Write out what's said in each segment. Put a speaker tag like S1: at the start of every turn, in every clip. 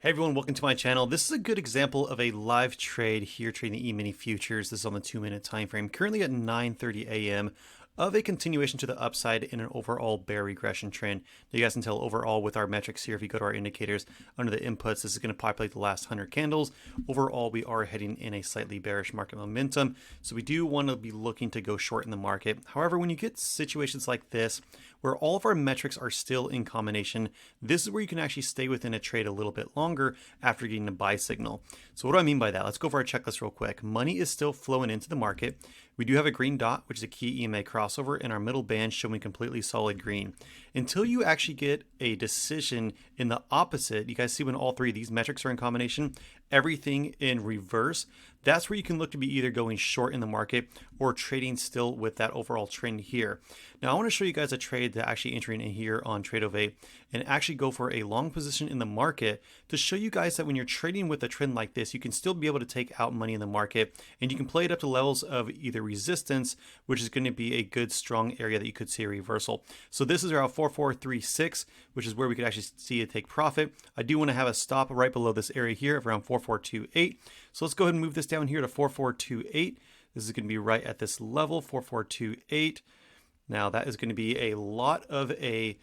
S1: Hey everyone, welcome to my channel. This is a good example of a live trade here trading the E-mini futures. This is on the 2-minute time frame, currently at 9:30 a.m. of a continuation to the upside in an overall bear regression trend. Now you guys can tell overall with our metrics here, if you go to our indicators under the inputs, this is going to populate the last 100 candles. Overall, we are heading in a slightly bearish market momentum, so we do want to be looking to go short in the market. However, when you get situations like this, where all of our metrics are still in combination, this is where you can actually stay within a trade a little bit longer after getting a buy signal. So what do I mean by that? Let's go over our checklist real quick. Money is still flowing into the market. We do have a green dot, which is a key EMA crossover, and our middle band showing completely solid green. Until you actually get a decision in the opposite, you guys see when all three of these metrics are in combination, everything in reverse, that's where you can look to be either going short in the market or trading still with that overall trend here. Now I want to show you guys a trade that actually entering in here on Trade08 and actually go for a long position in the market to show you guys that when you're trading with a trend like this, you can still be able to take out money in the market and you can play it up to levels of either resistance, which is going to be a good strong area that you could see a reversal. So this is around 4436, which is where we could actually see it take profit. I do want to have a stop right below this area here of around 4428. So let's go ahead and move this down here to 4428. This is going to be right at this level, 4428. Now that is going to be a lot of a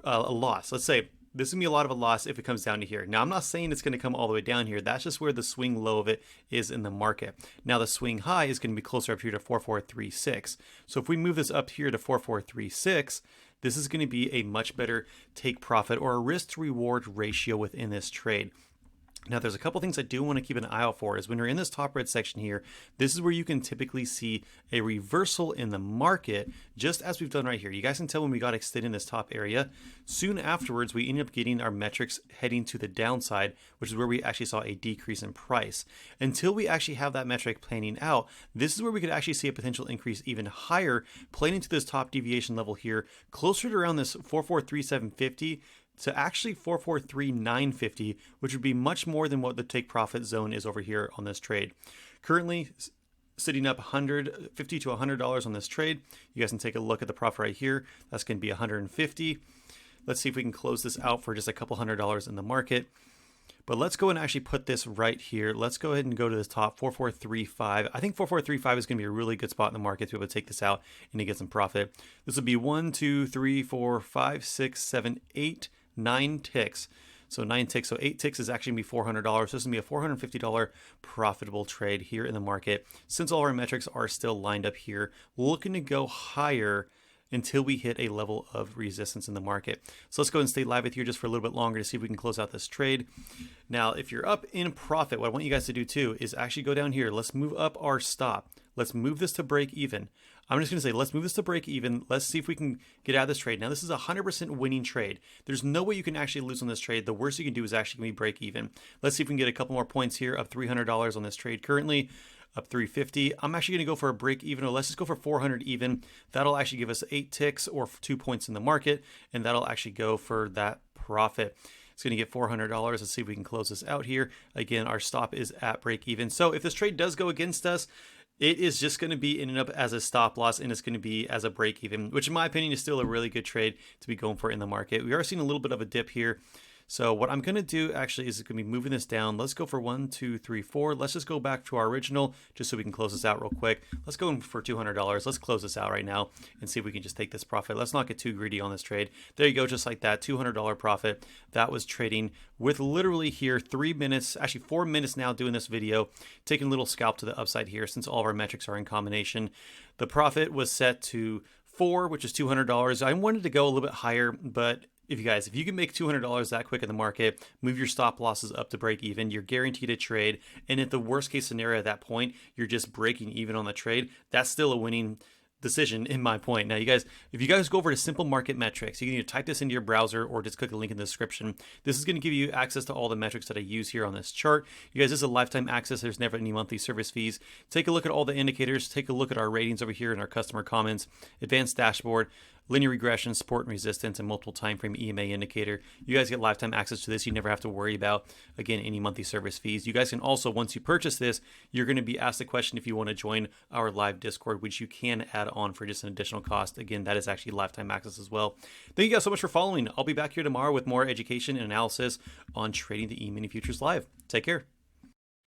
S1: loss. Let's say this is going to be a lot of a loss if it comes down to here. Now I'm not saying it's going to come all the way down here. That's just where the swing low of it is in the market. Now the swing high is going to be closer up here to 4436. So if we move this up here to 4436, this is going to be a much better take profit or a risk to reward ratio within this trade. Now, there's a couple things I do want to keep an eye out for is when you're in this top red section here, this is where you can typically see a reversal in the market, just as we've done right here. You guys can tell when we got extended in this top area. Soon afterwards, we ended up getting our metrics heading to the downside, which is where we actually saw a decrease in price. Until we actually have that metric planning out, this is where we could actually see a potential increase even higher, playing into this top deviation level here, closer to around this 443750, to actually 443950, which would be much more than what the take profit zone is over here on this trade. Currently sitting up $150 to $100 on this trade. You guys can take a look at the profit right here. That's going to be $150. Let's see if we can close this out for just a couple $100 in the market. But let's go and actually put this right here. Let's go ahead and go to this top 4435. I think 4435 is going to be a really good spot in the market to be able to take this out and to get some profit. This would be 1, 2, 3, 4, 5, 6, 7, 8, 9 ticks. So 9 ticks. So 8 ticks is actually going to be $400. This is going to be a $450 profitable trade here in the market. Since all our metrics are still lined up here, looking to go higher until we hit a level of resistance in the market. So let's go and stay live with you just for a little bit longer to see if we can close out this trade. Now, if you're up in profit, what I want you guys to do too is actually go down here. Let's move up our stop. Let's move this to break even. I'm just going to say, let's move this to break even. Let's see if we can get out of this trade. Now, this is a 100% winning trade. There's no way you can actually lose on this trade. The worst you can do is actually going to be break even. Let's see if we can get a couple more points here, up $300 on this trade currently. Up 350. I'm actually going to go for a break even, or let's just go for 400 even. That'll actually give us 8 ticks or 2 points in the market, and that'll actually go for that profit. It's going to get $400. Let's see if we can close this out here. Again, our stop is at break even. So if this trade does go against us, it is just going to be ending up as a stop loss, and it's going to be as a break even, which in my opinion is still a really good trade to be going for in the market. We are seeing a little bit of a dip here. So what I'm going to do actually is going to be moving this down. Let's go for 1, 2, 3, 4. Let's just go back to our original just so we can close this out real quick. Let's go in for $200. Let's close this out right now and see if we can just take this profit. Let's not get too greedy on this trade. There you go, just like that, $200 profit. That was trading with literally here 3 minutes, actually 4 minutes now doing this video, taking a little scalp to the upside here since all of our metrics are in combination. The profit was set to 4, which is $200. I wanted to go a little bit higher, but if you can make $200 that quick in the market, move your stop losses up to break even, you're guaranteed a trade. And at the worst case scenario at that point, you're just breaking even on the trade. That's still a winning decision in my point. Now, you guys, if you guys go over to Simple Market Metrics, you can either type this into your browser or just click the link in the description. This is going to give you access to all the metrics that I use here on this chart. You guys, this is a lifetime access. There's never any monthly service fees. Take a look at all the indicators. Take a look at our ratings over here and our customer comments, advanced dashboard. linear regression, support and resistance, and multiple time frame EMA indicator. You guys get lifetime access to this. You never have to worry about, again, any monthly service fees. You guys can also, once you purchase this, you're going to be asked the question if you want to join our live Discord, which you can add on for just an additional cost. Again, that is actually lifetime access as well. Thank you guys so much for following. I'll be back here tomorrow with more education and analysis on trading the E-mini futures live. Take care.